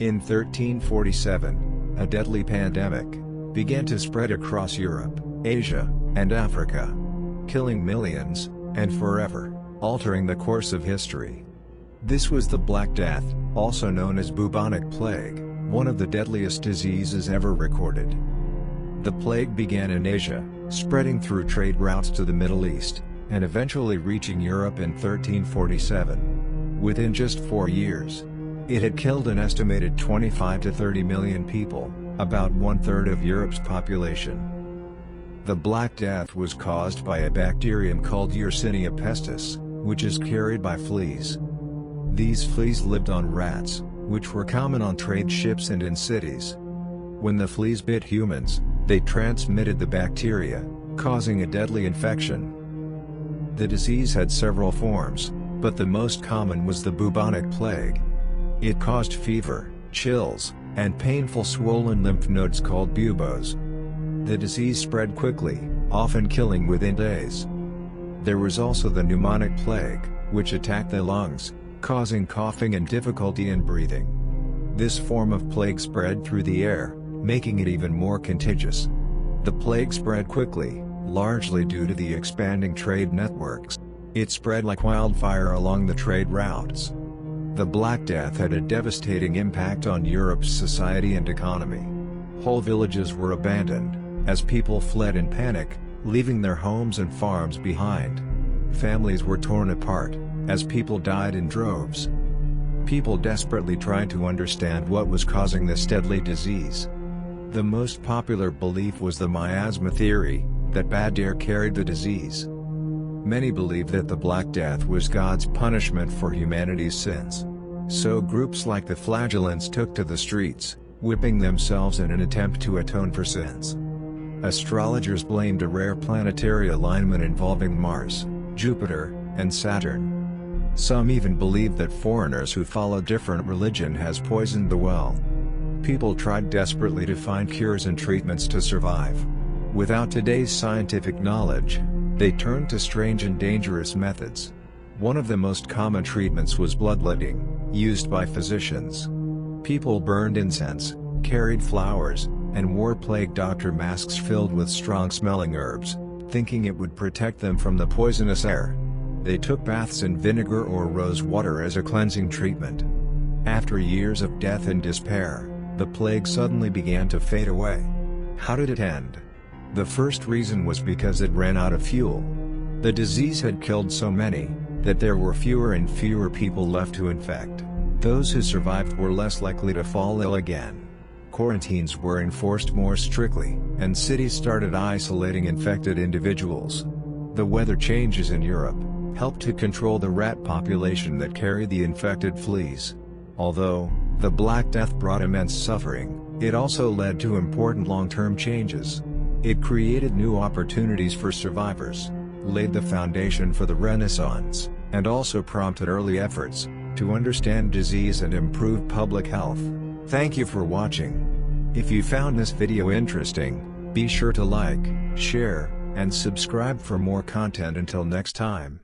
In 1347, a deadly pandemic began to spread across Europe, Asia, and Africa, killing millions, and forever altering the course of history. This was the Black Death, also known as bubonic plague, one of the deadliest diseases ever recorded. The plague began in Asia, spreading through trade routes to the Middle East, and eventually reaching Europe in 1347. Within just 4 years, it had killed an estimated 25 to 30 million people, about 1/3 of Europe's population. The Black Death was caused by a bacterium called Yersinia pestis, which is carried by fleas. These fleas lived on rats, which were common on trade ships and in cities. When the fleas bit humans, they transmitted the bacteria, causing a deadly infection. The disease had several forms, but the most common was the bubonic plague. It caused fever, chills, and painful swollen lymph nodes called buboes. The disease spread quickly, often killing within days. There was also the pneumonic plague, which attacked the lungs, causing coughing and difficulty in breathing. This form of plague spread through the air, making it even more contagious. The plague spread quickly, largely due to the expanding trade networks. It spread like wildfire along the trade routes. The Black Death had a devastating impact on Europe's society and economy. Whole villages were abandoned, as people fled in panic, leaving their homes and farms behind. Families were torn apart, as people died in droves. People desperately tried to understand what was causing this deadly disease. The most popular belief was the miasma theory, that bad air carried the disease. Many believed that the Black Death was God's punishment for humanity's sins. So groups like the Flagellants took to the streets, whipping themselves in an attempt to atone for sins. Astrologers blamed a rare planetary alignment involving Mars, Jupiter, and Saturn. Some even believed that foreigners who follow different religion has poisoned the well. People tried desperately to find cures and treatments to survive. Without today's scientific knowledge, they turned to strange and dangerous methods. One of the most common treatments was bloodletting, used by physicians. People burned incense, carried flowers, and wore plague doctor masks filled with strong-smelling herbs, thinking it would protect them from the poisonous air. They took baths in vinegar or rose water as a cleansing treatment. After years of death and despair, the plague suddenly began to fade away. How did it end? The first reason was because it ran out of fuel. The disease had killed so many, that there were fewer and fewer people left to infect. Those who survived were less likely to fall ill again. Quarantines were enforced more strictly, and cities started isolating infected individuals. The weather changes in Europe helped to control the rat population that carried the infected fleas. Although the Black Death brought immense suffering, it also led to important long-term changes. It created new opportunities for survivors, laid the foundation for the Renaissance, and also prompted early efforts to understand disease and improve public health. Thank you for watching. If you found this video interesting, be sure to like, share, and subscribe for more content. Until next time.